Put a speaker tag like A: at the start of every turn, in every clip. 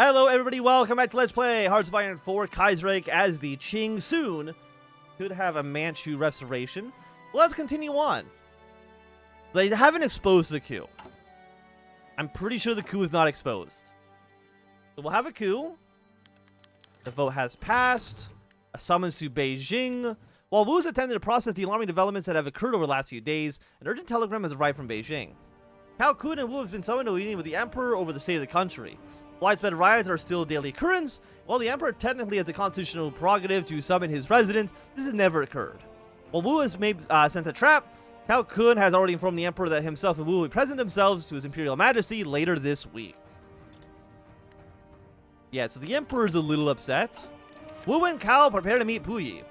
A: Hello everybody, welcome back to Let's Play Hearts of Iron 4 Kaiserreich as the Qing soon could have a Manchu restoration. Let's continue on. They haven't exposed the coup. I'm pretty sure the coup is not exposed. So we'll have a coup. The vote has passed. A summons to Beijing. While Wu's attempting to process the alarming developments that have occurred over the last few days, an urgent telegram has arrived from Beijing. Cao Kun and Wu have been summoned to a meeting with the Emperor over the state of the country. Widespread riots are still a daily occurrence. While the Emperor technically has the constitutional prerogative to summon his residents, this has never occurred. While Wu has sent a trap, Cao Kun has already informed the Emperor that himself and Wu will present themselves to his Imperial Majesty later this week. Yeah, so the Emperor is a little upset. Wu and Cao prepare to meet Puupi.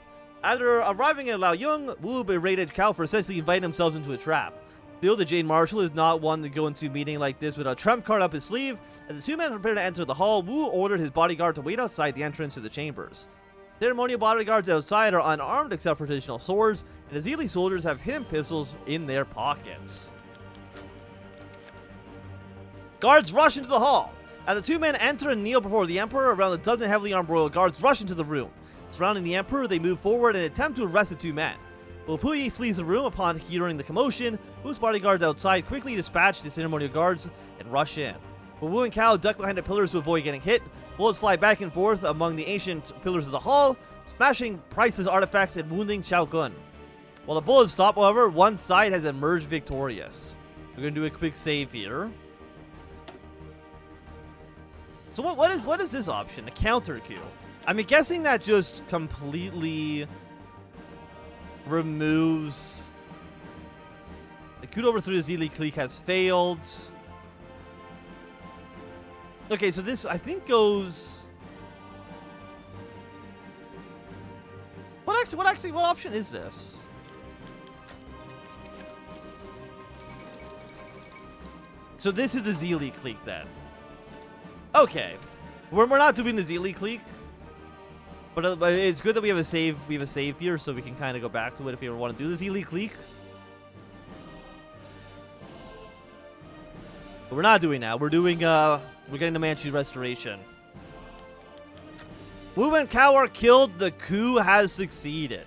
A: After arriving at Luoyang, Wu berated Cao for essentially inviting themselves into a trap. Still, the Jade Marshal is not one to go into a meeting like this with a trump card up his sleeve. As the two men prepare to enter the hall, Wu ordered his bodyguard to wait outside the entrance to the chambers. Ceremonial bodyguards outside are unarmed except for traditional swords, and the Zili soldiers have hidden pistols in their pockets. Guards rush into the hall. As the two men enter and kneel before the Emperor, around a dozen heavily armed royal guards rush into the room. Surrounding the Emperor, they move forward and attempt to arrest the two men. While Puupi flees the room upon hearing the commotion, Wu's bodyguards outside quickly dispatch the ceremonial guards and rush in. While Wu and Cao duck behind the pillars to avoid getting hit, bullets fly back and forth among the ancient pillars of the hall, smashing priceless artifacts and wounding Cao Kun. While the bullets stop, however, one side has emerged victorious. We're going to do a quick save here. So what is this option? A counter coup. I'm guessing that just completely removes the coup to overthrow the Zili clique has failed. Okay, so this I think goes. What option is this? So this is the Zili clique then. Okay, we're not doing the Zili clique. But it's good that we have a save. We have a save here, so we can kind of go back to it if we ever want to do this Elite Clique. But we're not doing that. We're doing we're getting the Manchu restoration. Wu and Cao are killed. The coup has succeeded.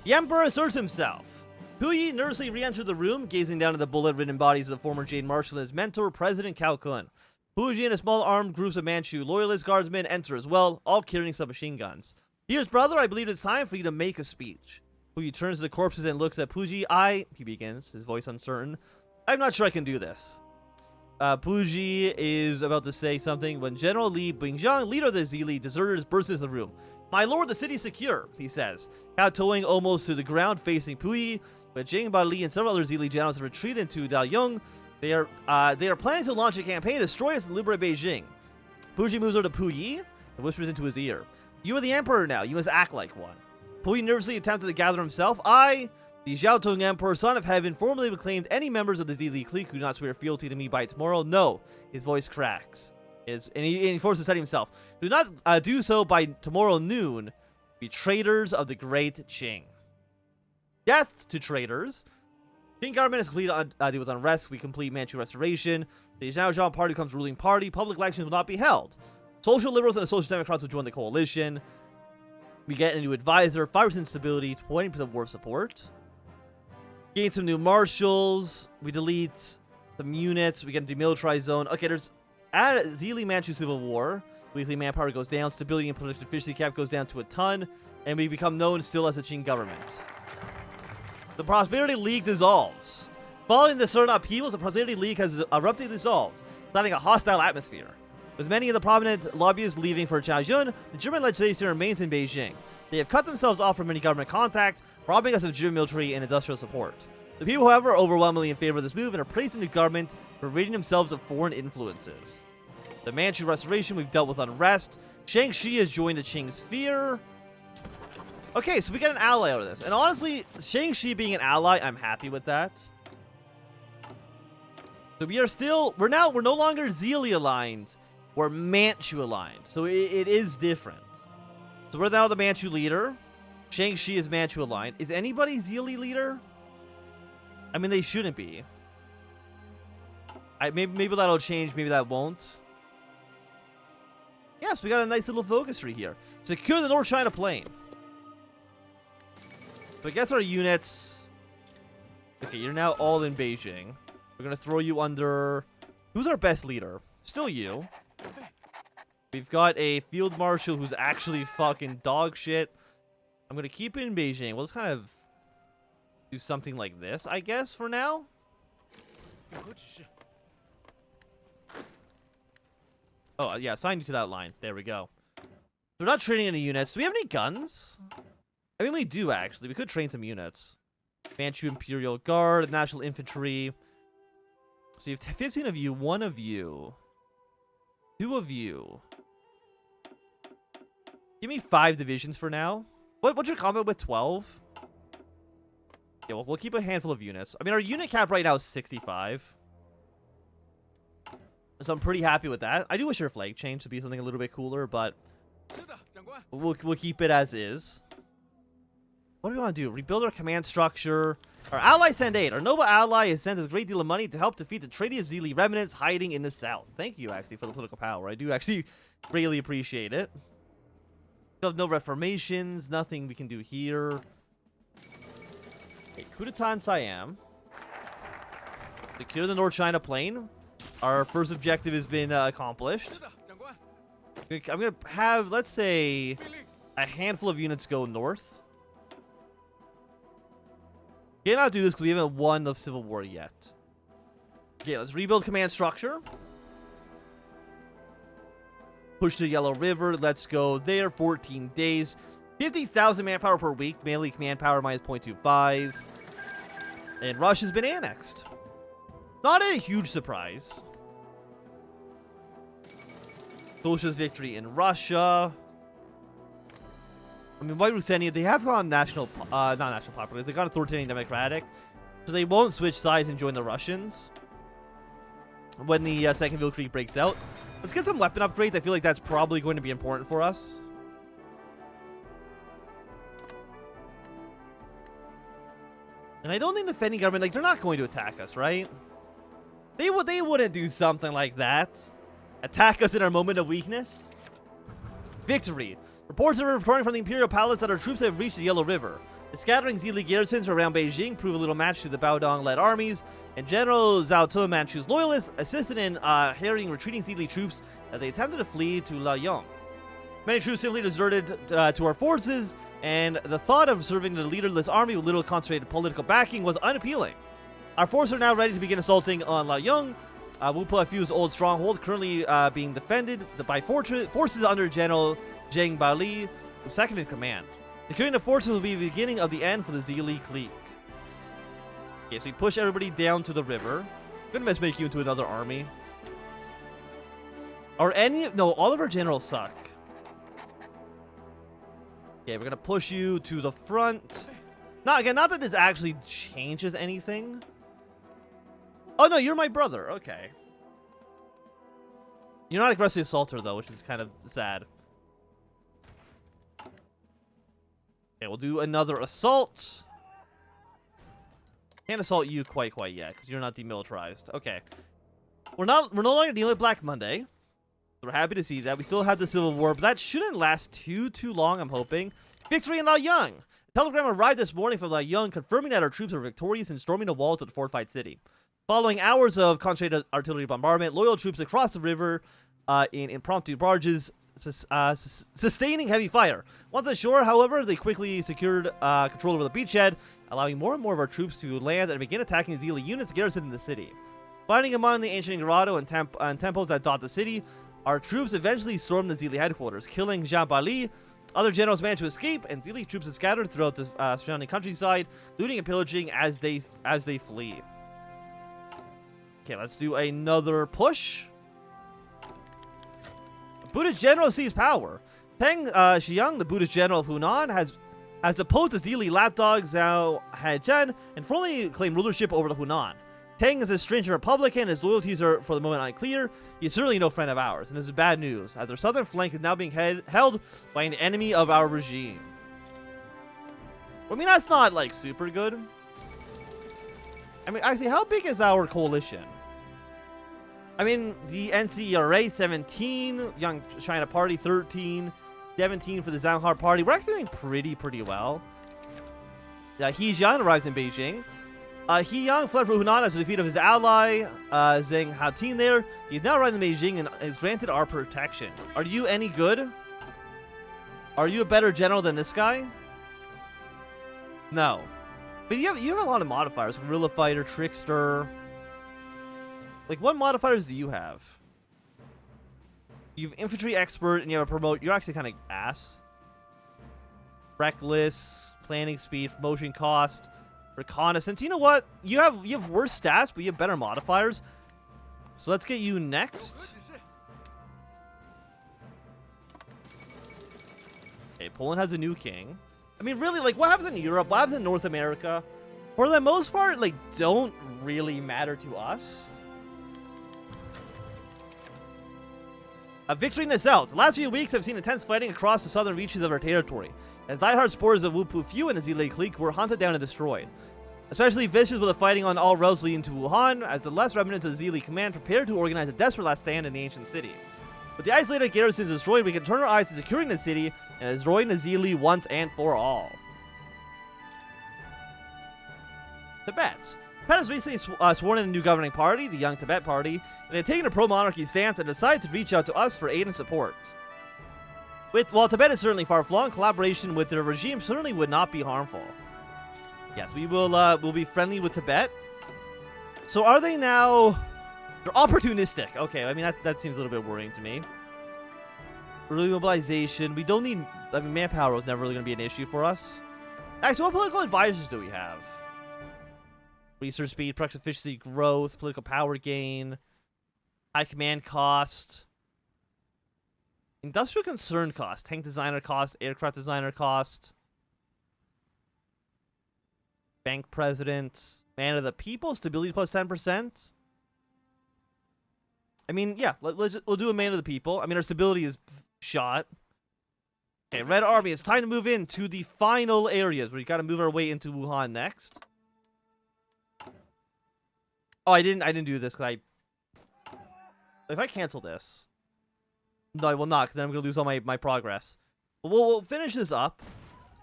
A: The Emperor asserts himself. Puupi nervously re-entered the room, gazing down at the bullet-ridden bodies of the former Jade Marshal and his mentor, President Cao Kun. Puupi and a small armed groups of Manchu loyalist guardsmen enter as well, all carrying submachine guns. Dearest brother, I believe it's time for you to make a speech. Puupi turns to the corpses and looks at Puupi. He begins, his voice uncertain. I'm not sure I can do this. Puupi is about to say something when General Li Bingjiang, leader of the Zili deserters, bursts into the room. My lord, the city's secure, he says, kowtowing almost to the ground facing Puupi, but Jing Ba Li and several other Zili generals have retreated into Daoyang. They are planning to launch a campaign to destroy us and liberate Beijing. Puupi moves over to Puupi and whispers into his ear. You are the Emperor now. You must act like one. Puupi nervously attempted to gather himself. I, the Xiaotong Emperor, son of heaven, formally proclaimed any members of the Zili clique who do not swear fealty to me by tomorrow. No. His voice cracks. And he forces to say himself. Do not do so by tomorrow noon. Be traitors of the great Qing. Death to traitors. Qing government has completed deal with unrest. We complete Manchu restoration. The Zhaozhou party becomes ruling party. Public elections will not be held. Social liberals and the social democrats will join the coalition. We get a new advisor. 5% stability. 20% war support. Gain some new marshals. We delete some units. We get a demilitarized zone. Okay, there's Zili Manchu Civil War. Weekly manpower goes down. Stability and political efficiency cap goes down to a ton. And we become known still as the Qing government. The Prosperity League dissolves. Following the sudden upheavals, the Prosperity League has abruptly dissolved, starting a hostile atmosphere. With many of the prominent lobbyists leaving for Chaozhun, the German legislation remains in Beijing. They have cut themselves off from any government contact, robbing us of German military and industrial support. The people, however, are overwhelmingly in favor of this move and are praising the government for ridding themselves of foreign influences. The Manchu restoration, we've dealt with unrest. Shang-Chi has joined the Qing sphere. Okay, so we get an ally out of this. And honestly, Shang-Chi being an ally, I'm happy with that. So we're no longer Zili aligned. We're Manchu aligned. So it is different. So we're now the Manchu leader. Shang-Chi is Manchu aligned. Is anybody Zili leader? I mean, they shouldn't be. Maybe that'll change. Maybe that won't. Yes, we got a nice little focus tree here. Secure the North China Plain. So I guess our units... Okay, you're now all in Beijing. We're going to throw you under... Who's our best leader? Still you. We've got a field marshal who's actually fucking dog shit. I'm going to keep it in Beijing. We'll just kind of do something like this, I guess, for now. Oh, yeah, assign you to that line. There we go. We're not training any units. Do we have any guns? I mean, we do, actually. We could train some units. Manchu Imperial Guard, National Infantry. So you have 15 of you, 1 of you, 2 of you. Give me 5 divisions for now. What's your combat with 12? Yeah, we'll keep a handful of units. I mean, our unit cap right now is 65. So I'm pretty happy with that. I do wish our flag changed to be something a little bit cooler, but we'll keep it as is. What do we want to do? Rebuild our command structure. Our ally send aid. Our noble ally has sent us a great deal of money to help defeat the traitorous Zili remnants hiding in the south. Thank you, actually, for the political power. I do actually greatly appreciate it. We have no reformations. Nothing we can do here. Okay, coup d'etat in Siam. Secure the North China Plain. Our first objective has been accomplished. I'm going to have, let's say, a handful of units go north. Cannot do this because we haven't won the Civil War yet. Okay, let's rebuild command structure. Push to Yellow River. Let's go there. 14 days. 50,000 manpower per week. Melee command power minus 0.25. And Russia's been annexed. Not a huge surprise. Socialist victory in Russia. I mean, White Ruthenia, they have gone national, not national popular, they've gone authoritarian democratic. So they won't switch sides and join the Russians when the Second Victory breaks out. Let's get some weapon upgrades. I feel like that's probably going to be important for us. And I don't think the defending government, like, they're not going to attack us, right? They wouldn't do something like that. Attack us in our moment of weakness. Victory. Reports are reporting from the Imperial Palace that our troops have reached the Yellow River. The scattering Zili garrisons around Beijing prove a little match to the Baodong-led armies, and General Zhao Te Manchu's loyalists assisted in harrying retreating Zili troops as they attempted to flee to Luoyang. Many troops simply deserted to our forces, and the thought of serving the leaderless army with little concentrated political backing was unappealing. Our forces are now ready to begin assaulting on Luoyang. Wupa Fu's old stronghold, currently being defended by forces under General Zheng Baili, who's second in command. Securing the forces will be the beginning of the end for the Zili clique. Okay, so we push everybody down to the river. I'm gonna make you into another army. No, all of our generals suck. Okay, we're gonna push you to the front. Not that this actually changes anything. Oh no, you're my brother. Okay. You're not aggressive assaulter though, which is kind of sad. Okay, we'll do another assault. Can't assault you quite yet because you're not demilitarized. Okay. We're no longer dealing with Black Monday. So we're happy to see that. We still have the Civil War, but that shouldn't last too long, I'm hoping. Victory in Luoyang. A telegram arrived this morning from Luoyang confirming that our troops are victorious in storming the walls of the fortified city. Following hours of concentrated artillery bombardment, loyal troops across the river in impromptu barges sustaining heavy fire. Once ashore, however, they quickly secured control over the beachhead, allowing more and more of our troops to land and begin attacking Zili units garrisoned in the city. Finding among the ancient grotto and temples that dot the city, our troops eventually stormed the Zili headquarters, killing Zhang Bali. Other generals managed to escape, and Zili troops are scattered throughout the surrounding countryside, looting and pillaging as they flee. Okay, let's do another push. Buddhist general seizes power. Tang Xiang, the Buddhist general of Hunan, has deposed the Zili lapdog Zhao Haizhen and formally claimed rulership over the Hunan. Tang is a stringent Republican, his loyalties are for the moment unclear. He is certainly no friend of ours, and this is bad news, as our southern flank is now being held by an enemy of our regime. I mean, that's not, like, super good. I mean, actually, how big is our coalition? I mean, the NCRA 17, Young China Party 13, 17 for the Zhanghai Party. We're actually doing pretty well. He Jian arrived in Beijing. He Yang fled from Hunan after the defeat of his ally, Zheng Haoting there. He's now arrived in Beijing and is granted our protection. Are you any good? Are you a better general than this guy? No. But you have a lot of modifiers. Guerrilla Fighter, Trickster. Like, what modifiers do you have? You have Infantry Expert and you have a promote. You're actually kind of ass. Reckless, Planning Speed, Promotion Cost, Reconnaissance. You know what? You have worse stats, but you have better modifiers. So let's get you next. Okay, Poland has a new king. I mean, really, like, what happens in Europe? What happens in North America? For the most part, like, don't really matter to us. A victory in the south. The last few weeks have seen intense fighting across the southern reaches of our territory, as diehard supporters of Wu Fu and the Zile clique were hunted down and destroyed. Especially vicious with the fighting on all roads leading to Wuhan, as the less remnants of the Zile command prepared to organize a desperate last stand in the ancient city. With the isolated garrisons destroyed, we can turn our eyes to securing the city and destroying the Zile once and for all. Tibet. Tibet has recently sworn in a new governing party, the Young Tibet Party, and had taken a pro-monarchy stance and decided to reach out to us for aid and support. While Tibet is certainly far-flung, collaboration with their regime certainly would not be harmful. Yes, we will we'll be friendly with Tibet. So are they now... They're opportunistic. Okay, I mean, that seems a little bit worrying to me. Early mobilization. We don't need... I mean, manpower was never really going to be an issue for us. Actually, what political advisors do we have? Research speed, production efficiency, growth, political power gain, high command cost, industrial concern cost, tank designer cost, aircraft designer cost, bank president, man of the people, stability plus 10%. I mean, yeah, we'll do a man of the people. I mean, our stability is shot. Okay, Red Army, it's time to move into the final areas. We got to move our way into Wuhan next. Oh, I didn't do this because if I cancel this, no, I will not, because then I'm gonna lose all my progress. But we'll finish this up.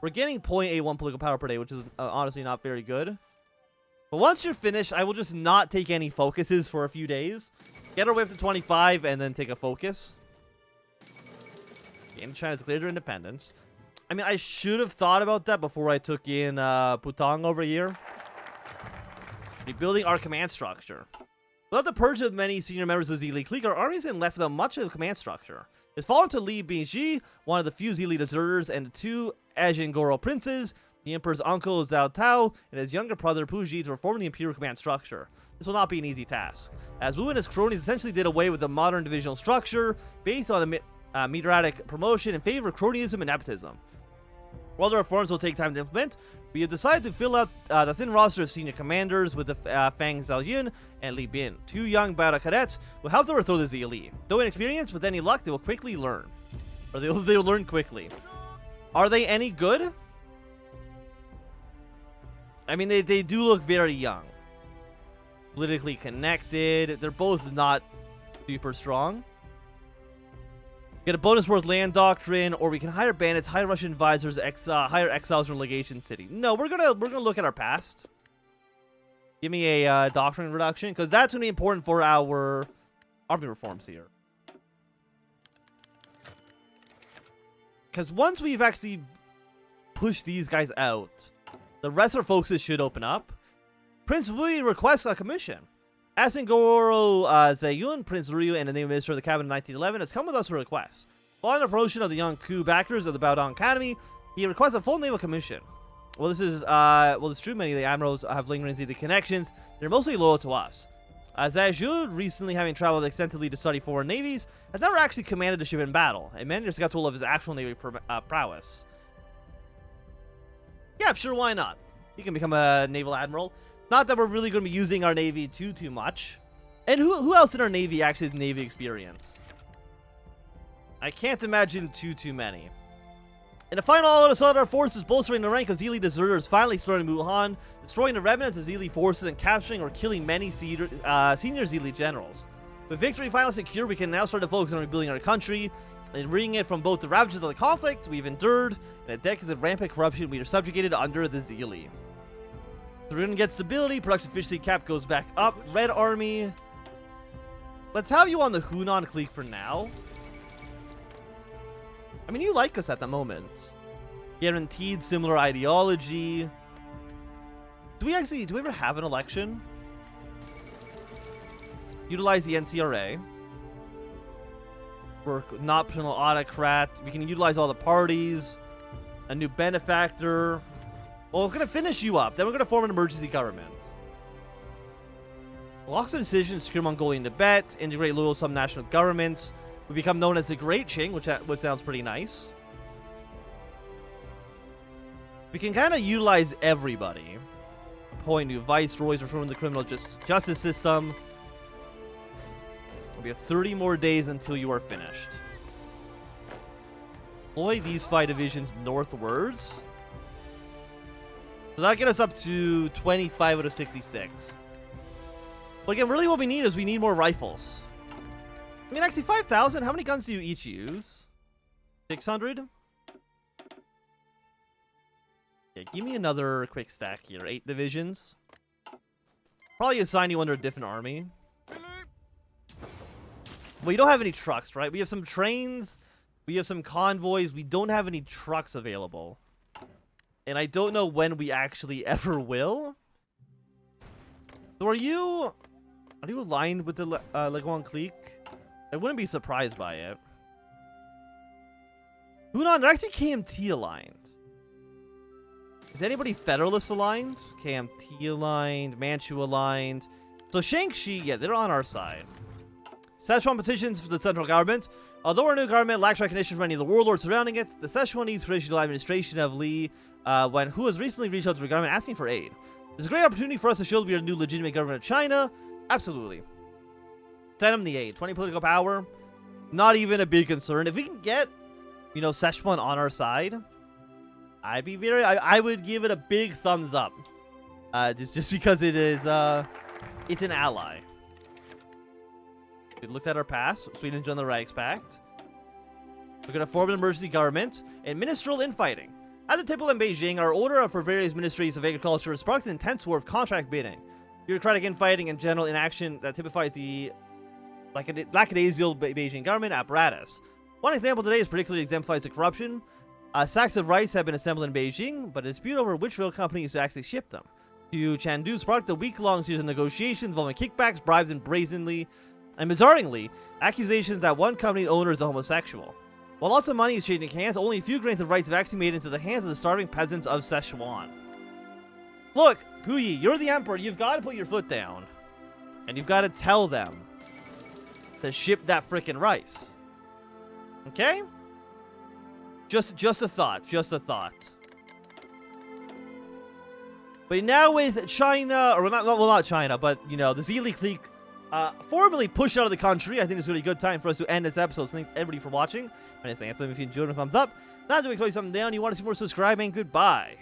A: We're getting 0.81 political power per day, which is honestly not very good. But once you're finished, I will just not take any focuses for a few days. Get our way up to 25 and then take a focus. Okay, China's declared their independence. I mean, I should have thought about that before I took in Putong over here. Rebuilding our command structure. Without the purge of many senior members of the Zile clique, our armies been left without much of a command structure. It's fallen to Li Bingji, one of the few Zile deserters, and the two Ajingoro princes, the emperor's uncle Zhao Tao, and his younger brother Puuji, to reform the imperial command structure. This will not be an easy task, as Wu and his cronies essentially did away with the modern divisional structure based on a meteoric promotion in favor of cronyism and nepotism. While the reforms will take time to implement, we have decided to fill out the thin roster of senior commanders with the Fang Xiaoyun and Li Bin, two young battle cadets who help to overthrow the Zile. Though inexperienced, with any luck, they will quickly learn. Or they'll learn quickly. Are they any good? I mean, they do look very young. Politically connected. They're both not super strong. Get a bonus worth land doctrine, or we can hire bandits, hire Russian advisors, hire exiles from legation city. No, we're gonna look at our past. Give me a doctrine reduction, because that's gonna be important for our army reforms here. Because once we've actually pushed these guys out, the rest of our focuses should open up. Prince Wui requests a commission. Asingoro Zayun, Prince Ryu, and the name minister of the cabinet in 1911 has come with us for a request. Following the promotion of the young coup backers of the Baodong Academy, he requests a full naval commission. Well, this is it's true. Many of the admirals have lingering Zile connections. They're mostly loyal to us. Zhao, recently having traveled extensively to study foreign navies, has never actually commanded a ship in battle, and many just got told of his actual navy prowess. Yeah, sure, why not? He can become a naval admiral. Not that we're really going to be using our navy too much. And who else in our navy actually has navy experience? I can't imagine too many. In the final all assault, our forces bolstering the rank of Zile deserters, finally storming Wuhan, destroying the remnants of Zile forces, and capturing or killing many senior Zile generals. With victory finally secure, we can now start to focus on rebuilding our country and freeing it from both the ravages of the conflict we've endured and a decades of rampant corruption we are subjugated under the Zili. The Ruin gets stability, production efficiency cap goes back up. Red Army. Let's have you on the Hunan clique for now. I mean, you like us at the moment. Guaranteed similar ideology. Do we ever have an election? Utilize the NCRA. We're not penal autocrat. We can utilize all the parties. A new benefactor. Well, we're going to finish you up. Then we're going to form an emergency government. Locks the decision, secure Mongolian Tibet, integrate loyal subnational governments. We become known as the Great Qing, which sounds pretty nice. We can kind of utilize everybody. Appoint new viceroys, reform the criminal justice system. We have 30 more days until you are finished. Deploy these 5 divisions northwards. So that'll get us up to 25 out of 66. But again, really what we need is we need more rifles. I mean, actually, 5,000. How many guns do you each use? 600? Yeah, give me another quick stack here. 8 divisions. Probably assign you under a different army. Well, you don't have any trucks, right? We have some trains. We have some convoys. We don't have any trucks available. And I don't know when we actually ever will. So are you aligned with the Luoyang clique? I wouldn't be surprised by it. Hunan, they're actually KMT aligned. Is anybody Federalist aligned? KMT aligned, Manchu aligned. So Shaanxi, yeah, they're on our side. Szechuan petitions for the central government. Although our new government lacks recognition from any of the warlords surrounding it, the Szechuanese traditional administration of Li who has recently reached out to the government asking for aid. There's a great opportunity for us to show that we are a new legitimate government of China. Absolutely. Send them the aid. 20 political power. Not even a big concern. If we can get, Szechuan on our side, I would give it a big thumbs up. Just because it is, it's an ally. We looked at our past. Sweden joined the Reichspakt. We're going to form an emergency government and ministerial infighting. As a typical in Beijing, our order for various ministries of agriculture has sparked an intense war of contract bidding, bureaucratic infighting, and general inaction that typifies the lackadaisical Beijing government apparatus. One example today is particularly exemplifies the corruption. Sacks of rice have been assembled in Beijing, but a dispute over which rail company is to actually ship them to Chengdu sparked a week-long series of negotiations involving kickbacks, bribes, and bizarrely, accusations that one company owner is a homosexual. While lots of money is changing hands, only a few grains of rice have actually made it into the hands of the starving peasants of Sichuan. Look, Puyi, you're the emperor. You've got to put your foot down. And you've got to tell them to ship that frickin' rice. Okay? Just a thought. Just a thought. But now with China, or not China, but, the Zili clique formally pushed out of the country, I think it's a really good time for us to end this episode. So thank everybody for watching. If you enjoyed, a thumbs up. Not doing close something down. You want to see more, subscribe, and goodbye.